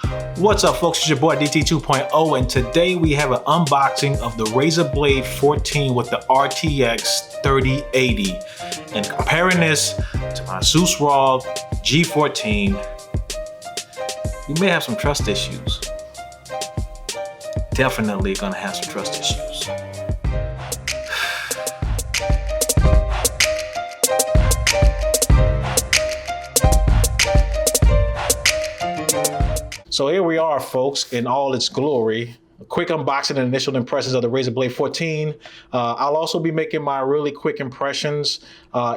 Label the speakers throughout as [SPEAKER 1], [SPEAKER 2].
[SPEAKER 1] What's up, folks? It's your boy DT 2.0, and today we have an unboxing of the Razer Blade 14 with the RTX 3080. And comparing this to my Asus ROG G14, you may have some trust issues. Definitely gonna have some trust issues. So here we are, folks, in all its glory. A quick unboxing and initial impressions of the Razer Blade 14. I'll also be making my really quick impressions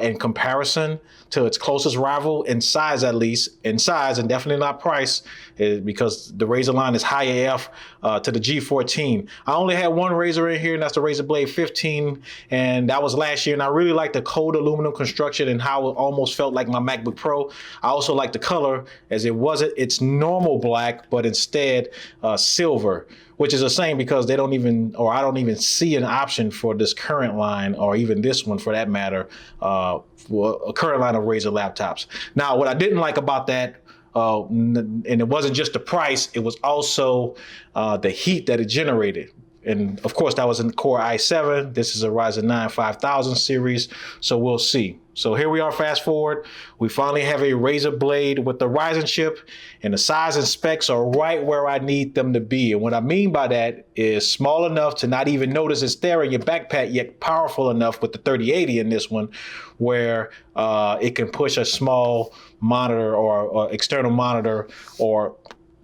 [SPEAKER 1] in comparison to its closest rival, in size at least, in size and definitely not price, because the Razer line is high AF to the G14. I only had one Razer in here, and that's the Razer Blade 15, and that was last year, and I really like the cold aluminum construction and how it almost felt like my MacBook Pro. I also like the color, as it wasn't its normal black, but instead silver, which is a shame because they don't even, or I don't even see an option for this current line, or even this one for that matter, for a current line of Razer laptops. Now, what I didn't like about that, and it wasn't just the price, it was also the heat that it generated. And of course, that was in Core i7. This is a Ryzen 9 5000 series, so we'll see. So here we are, fast forward. We finally have a Razer Blade with the Ryzen chip, and the size and specs are right where I need them to be. And what I mean by that is small enough to not even notice it's there in your backpack, yet powerful enough with the 3080 in this one, where it can push a small monitor or external monitor or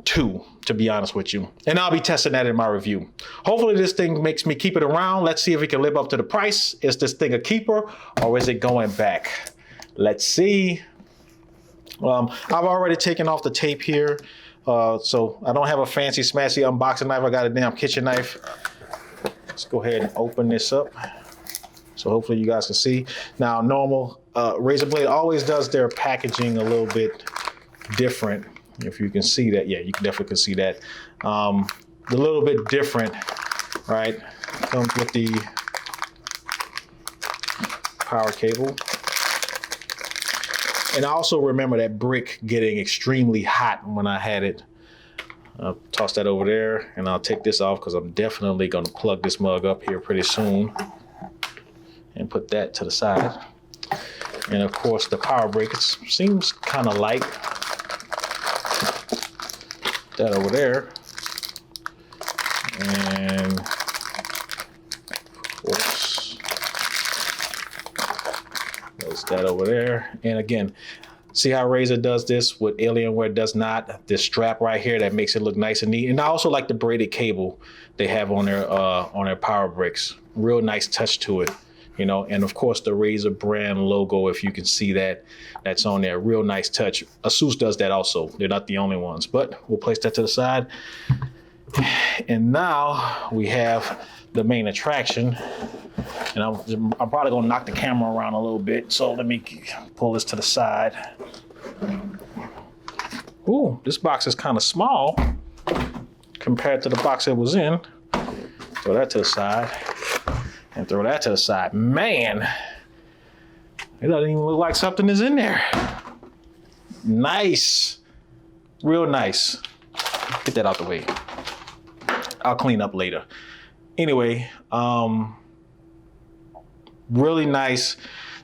[SPEAKER 1] two, to be honest with you. And I'll be testing that in my review. Hopefully this thing makes me keep it around. Let's see if it can live up to the price. Is this thing a keeper or is it going back? Let's see. I've already taken off the tape here. So I don't have a fancy smashy unboxing knife. I got a damn kitchen knife. Let's go ahead and open this up. So hopefully you guys can see. Now, normal Razer Blade always does their packaging a little bit different. If you can see that, yeah, you can definitely see that. A little bit different, right? Comes with the power cable. And I also remember that brick getting extremely hot when I had it. I'll toss that over there, and I'll take this off because I'm definitely gonna plug this mug up here pretty soon and put that to the side. And of course, the power brick, it seems kind of light. That over there, and of course there's that over there. And again, see how Razer does this with Alienware does not. This strap right here that makes it look nice and neat. And I also like the braided cable they have on their power bricks. Real nice touch to it. You know, and of course the Razer brand logo, if you can see that, that's on there. Real nice touch. Asus does that also. They're not the only ones, but we'll place that to the side. And now we have the main attraction. And I'm probably gonna knock the camera around a little bit. So let me pull this to the side. Ooh, this box is kind of small compared to the box it was in. Throw that to the side. And throw that to the side. Man, it doesn't even look like something is in there. Nice, real nice. Get that out the way. I'll clean up later. Anyway, really nice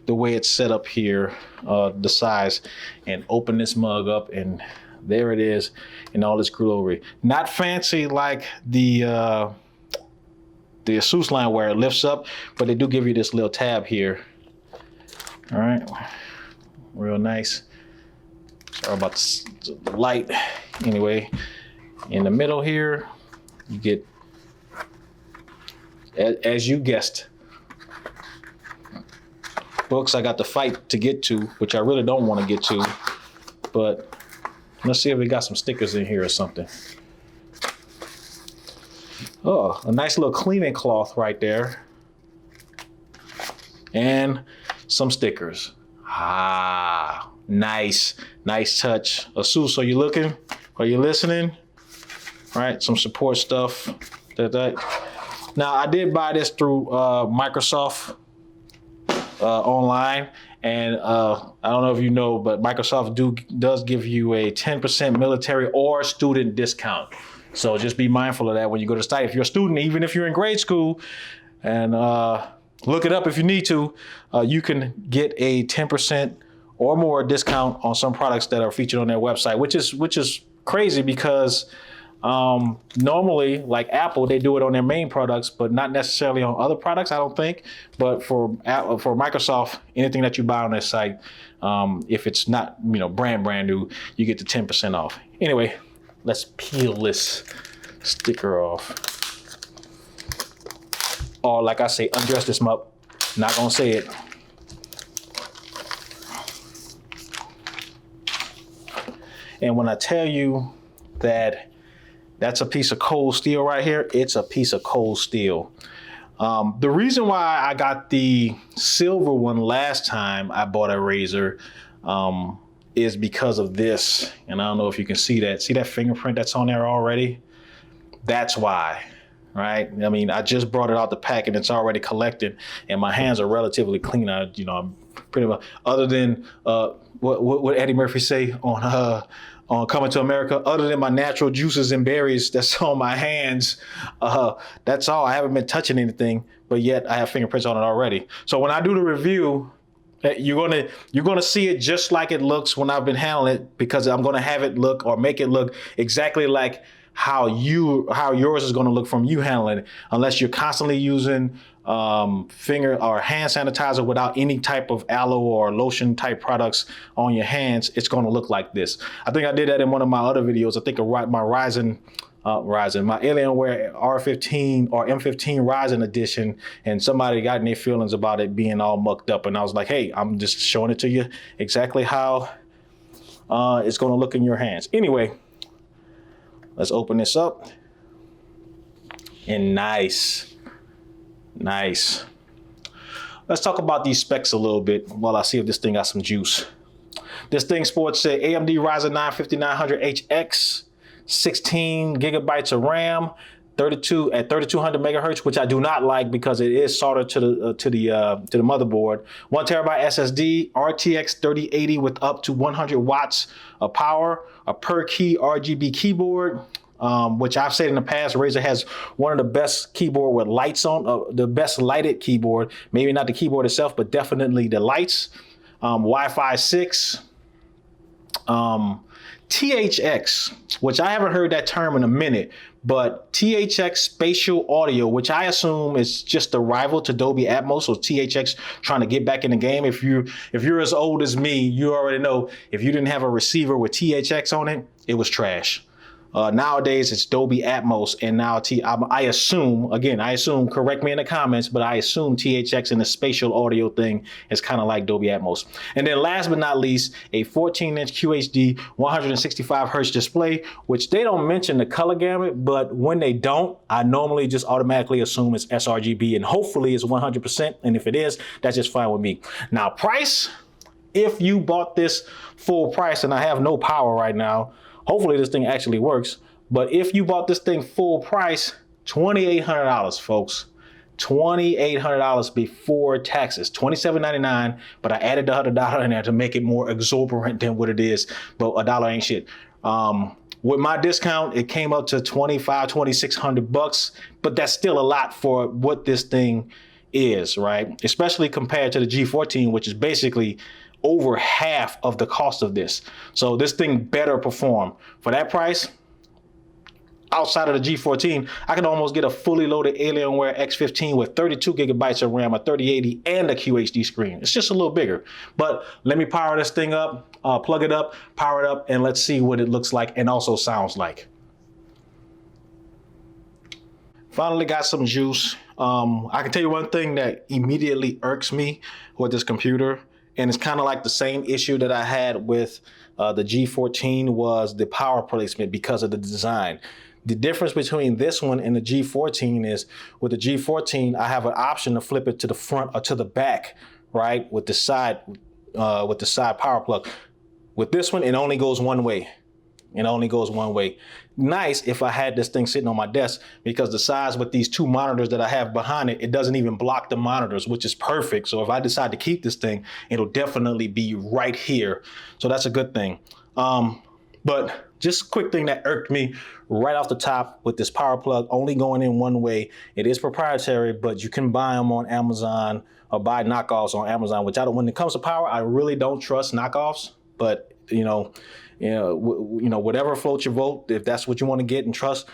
[SPEAKER 1] the way it's set up here, the size, and open this mug up and there it is in all its glory. Not fancy like the Asus line where it lifts up, but they do give you this little tab here. All right, real nice. Sorry about the light. Anyway, in the middle here, you get, as you guessed, books I got to fight to get to, which I really don't want to get to, but let's see if we got some stickers in here or something. Oh, a nice little cleaning cloth right there. And some stickers. Ah, nice, nice touch. Asus, are you looking? Are you listening? All right, some support stuff. Now, I did buy this through Microsoft online. And I don't know if you know, but Microsoft does give you a 10% military or student discount. So just be mindful of that when you go to the site. If you're a student, even if you're in grade school, and look it up if you need to, you can get a 10% or more discount on some products that are featured on their website, which is crazy because normally, like Apple, they do it on their main products, but not necessarily on other products, I don't think. But for Microsoft, anything that you buy on their site, if it's not brand new, you get the 10% off. Anyway, let's peel this sticker off. Or like I say, undress this mup. Not gonna say it. And when I tell you that that's a piece of cold steel right here, it's a piece of cold steel. The reason why I got the silver one last time I bought a Razer is because of this. And I don't know if you can see that. See that fingerprint that's on there already? That's why, right? I mean, I just brought it out the pack and it's already collected, and my hands are relatively clean. I'm pretty much, other than what Eddie Murphy say on Coming to America, other than my natural juices and berries that's on my hands, that's all. I haven't been touching anything, but yet I have fingerprints on it already. So when I do the review, you're gonna see it just like it looks when I've been handling it, because I'm gonna have it look or make it look exactly like how yours is gonna look from you handling it, unless you're constantly using finger or hand sanitizer without any type of aloe or lotion type products on your hands. It's going to look like this. I think I did that in one of my other videos. I think my Ryzen, my Alienware R15 or M15 Ryzen edition, and somebody got in their feelings about it being all mucked up, and I was like, hey, I'm just showing it to you exactly how it's going to look in your hands. Anyway, let's open this up. And nice. Let's talk about these specs a little bit while I see if this thing got some juice. This thing sports a AMD Ryzen 9 5900HX, 16 gigabytes of RAM, 3200 megahertz, which I do not like because it is soldered to the motherboard. 1 terabyte SSD, RTX 3080 with up to 100 watts of power, a per key RGB keyboard. Which I've said in the past, Razer has one of the best keyboard with lights on, the best lighted keyboard. Maybe not the keyboard itself, but definitely the lights. Wi-Fi 6. THX, which I haven't heard that term in a minute, but THX Spatial Audio, which I assume is just a rival to Dolby Atmos, or THX trying to get back in the game. If you're as old as me, you already know if you didn't have a receiver with THX on it, it was trash. Nowadays it's Dolby Atmos, and now I assume, correct me in the comments, but I assume THX and the spatial audio thing is kind of like Dolby Atmos. And then last but not least, a 14-inch QHD 165 hertz display, which they don't mention the color gamut, but when they don't, I normally just automatically assume it's sRGB, and hopefully it's 100%, and if it is, that's just fine with me. Now price, if you bought this full price, and I have no power right now, hopefully this thing actually works. But if you bought this thing full price, $2,800, folks. $2,800 before taxes. $2,799, but I added the $100 in there to make it more exorbitant than what it is. But $1 ain't shit. With my discount, it came up to $2,600, but that's still a lot for what this thing is, right? Especially compared to the G14, which is basically over half of the cost of this. So this thing better perform. For that price, outside of the G14, I can almost get a fully loaded Alienware X15 with 32 gigabytes of RAM, a 3080, and a QHD screen. It's just a little bigger. But let me power this thing up, plug it up, power it up, and let's see what it looks like and also sounds like. Finally got some juice. I can tell you one thing that immediately irks me with this computer, and it's kind of like the same issue that I had with the G14, was the power placement because of the design. The difference between this one and the G14 is, with the G14, I have an option to flip it to the front or to the back, right? With the side power plug. With this one, it only goes one way. It only goes one way. Nice if I had this thing sitting on my desk, because the size with these two monitors that I have behind it, it doesn't even block the monitors, which is perfect. So if I decide to keep this thing, it'll definitely be right here. So that's a good thing. But just a quick thing that irked me right off the top with this power plug only going in one way. It is proprietary, but you can buy them on Amazon or buy knockoffs on Amazon, which when it comes to power, I really don't trust knockoffs. But whatever floats your boat, if that's what you want to get and trust,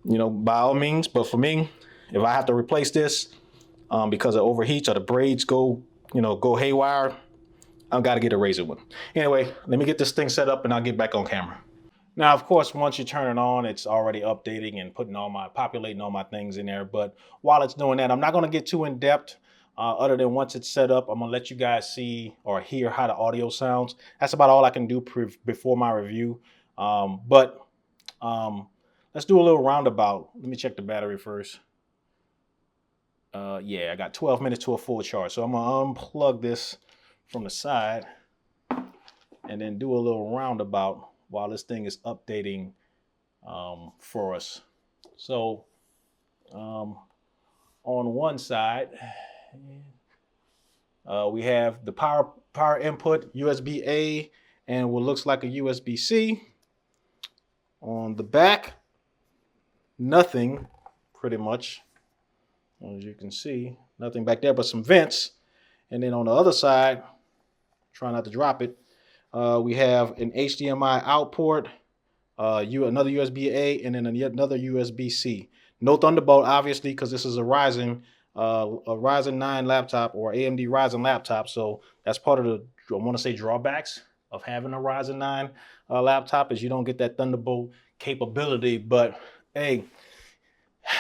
[SPEAKER 1] by all means. But for me, if I have to replace this because it overheats or the braids go haywire, I've got to get a Razer one. Anyway, let me get this thing set up and I'll get back on camera. Now, of course, once you turn it on, it's already updating and populating all my things in there. But while it's doing that, I'm not going to get too in depth. Other than once it's set up, I'm going to let you guys see or hear how the audio sounds. That's about all I can do before my review. But let's do a little roundabout. Let me check the battery first. Yeah, I got 12 minutes to a full charge. So I'm going to unplug this from the side and then do a little roundabout while this thing is updating for us. So on one side, we have the power input, USB-A, and what looks like a USB-C. On the back, nothing, pretty much. As you can see, nothing back there but some vents. And then on the other side, try not to drop it, we have an HDMI out port, another USB-A, and then another USB-C. No Thunderbolt, obviously, because this is a Ryzen 9 laptop or AMD Ryzen laptop. So that's part of the, I want to say, drawbacks of having a Ryzen 9 laptop, is you don't get that Thunderbolt capability. But hey,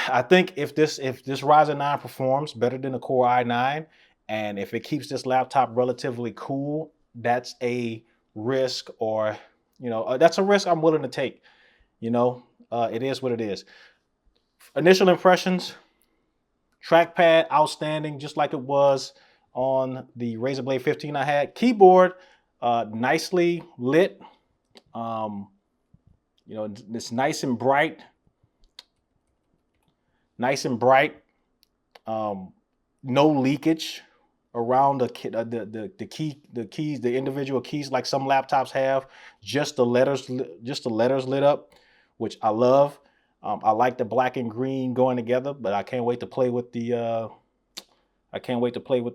[SPEAKER 1] I think if this Ryzen 9 performs better than the Core i9, and if it keeps this laptop relatively cool, that's a risk, or that's a risk I'm willing to take. It is what it is. Initial impressions: trackpad outstanding, just like it was on the Razer Blade 15 I had. Keyboard nicely lit. It's nice and bright. No leakage around the keys, the individual keys, like some laptops have. Just the letters lit up, which I love. I like the black and green going together, but I can't wait to play with the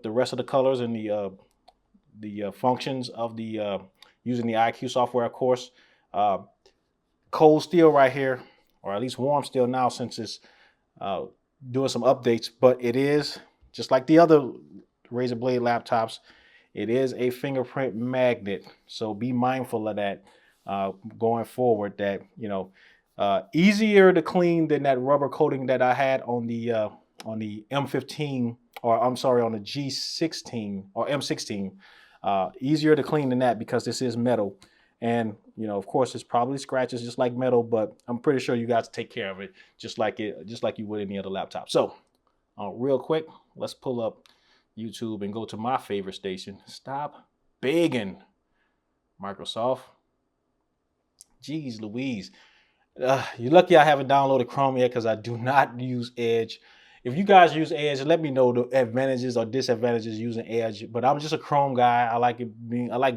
[SPEAKER 1] rest of the colors and the functions of the using the IQ software, of course. Cold steel right here, or at least warm steel now, since it's doing some updates. But it is just like the other Razer Blade laptops. It is a fingerprint magnet, so be mindful of that going forward. That easier to clean than that rubber coating that I had on the M15, or I'm sorry, on the G16 or M16. Easier to clean than that, because this is metal, and of course, it's probably scratches just like metal, but I'm pretty sure you guys take care of it just like you would any other laptop. So real quick, let's pull up YouTube and go to my favorite station. Stop begging, Microsoft. Jeez Louise. You're lucky I haven't downloaded Chrome yet, because I do not use Edge. If you guys use Edge, let me know the advantages or disadvantages using Edge. But I'm just a Chrome guy. I like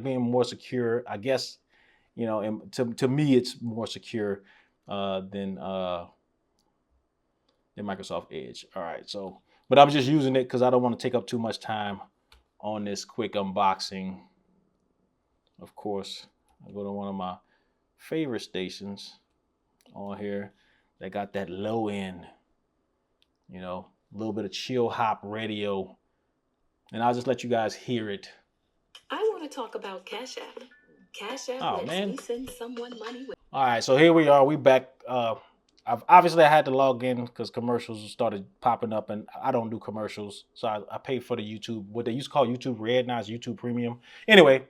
[SPEAKER 1] being more secure. I guess, and to me, it's more secure than Microsoft Edge. All right, so, but I'm just using it because I don't want to take up too much time on this quick unboxing. Of course, I go to one of my favorite stations on here that got that low end, a little bit of chill hop radio, and I'll just let you guys hear it.
[SPEAKER 2] I want to talk about Cash App. Cash App lets me send someone money.
[SPEAKER 1] All right, so here we are. We back. I had to log in because commercials started popping up, and I don't do commercials, so I pay for the YouTube, what they used to call YouTube Red, now it's YouTube Premium. Anyway,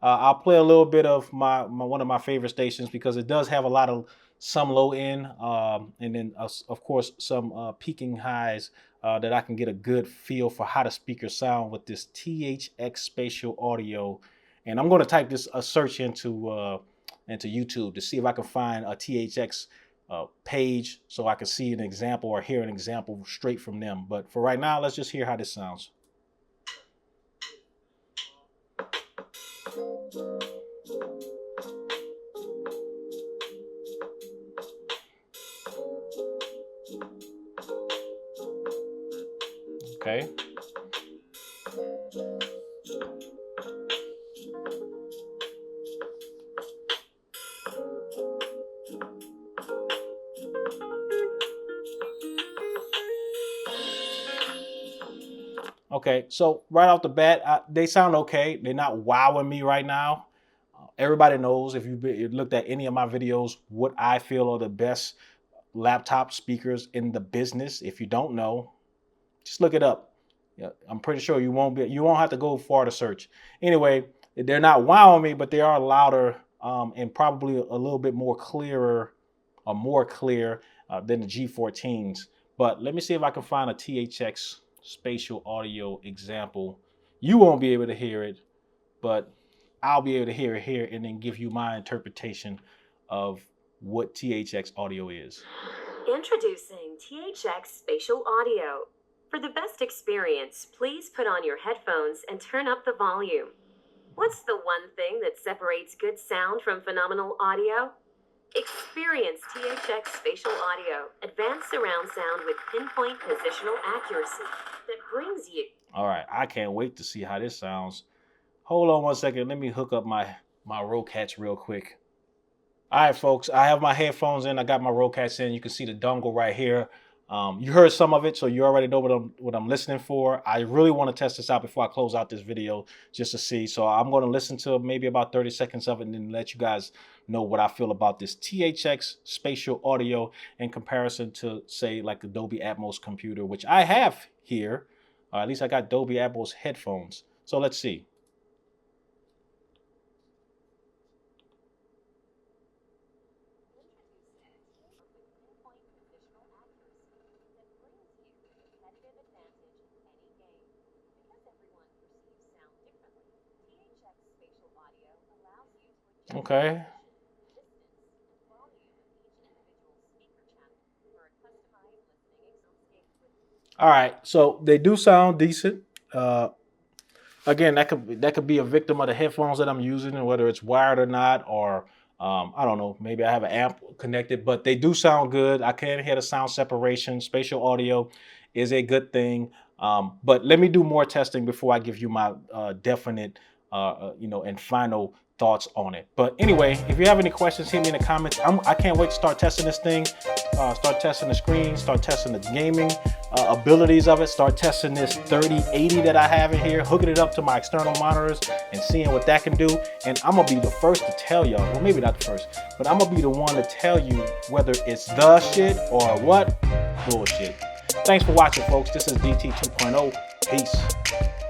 [SPEAKER 1] I'll play a little bit of my one of my favorite stations, because it does have a lot of some low end, and then of course some peaking highs that I can get a good feel for how the speakers sound with this THX spatial audio. And I'm going to type this a search into into YouTube to see if I can find a THX page so I can see an example or hear an example straight from them. But for right now, let's just hear how this sounds. Okay. Okay, so right off the bat, they sound okay. They're not wowing me right now. Everybody knows, if you looked at any of my videos, what I feel are the best laptop speakers in the business. If you don't know, just look it up. Yeah, I'm pretty sure you won't have to go far to search. Anyway, they're not wowing me, but they are louder and probably a little bit more clear than the G14s. But let me see if I can find a THX spatial audio example. You won't be able to hear it, but I'll be able to hear it here and then give you my interpretation of what THX audio is.
[SPEAKER 3] Introducing THX Spatial Audio. For the best experience, please put on your headphones and turn up the volume. What's the one thing that separates good sound from phenomenal audio? Experience THX Spatial Audio, advanced surround sound with pinpoint positional accuracy that brings you.
[SPEAKER 1] All right, I can't wait to see how this sounds. Hold on one second. Let me hook up my Roccats real quick. All right, folks, I have my headphones in. I got my Roccats in. You can see the dongle right here. You heard some of it, so you already know what I'm listening for. I really want to test this out before I close out this video just to see. So I'm going to listen to maybe about 30 seconds of it and then let you guys know what I feel about this THX spatial audio in comparison to, say, like a Dolby Atmos computer, which I have here. At least I got Dolby Atmos headphones. So let's see. Okay. All right, so they do sound decent. Again, that could be a victim of the headphones that I'm using, and whether it's wired or not, or I don't know, maybe I have an amp connected, but they do sound good. I can hear the sound separation. Spatial audio is a good thing. But let me do more testing before I give you my definite, and final thoughts on it. But anyway, if you have any questions, hit me in the comments. I can't wait to start testing this thing, start testing the screen, start testing the gaming abilities of it, start testing this 3080 that I have in here, hooking it up to my external monitors and seeing what that can do. And I'm gonna be the first to tell y'all, well, maybe not the first, but I'm gonna be the one to tell you whether it's the shit or what bullshit. Thanks for watching, folks. This is DT 2.0. Peace.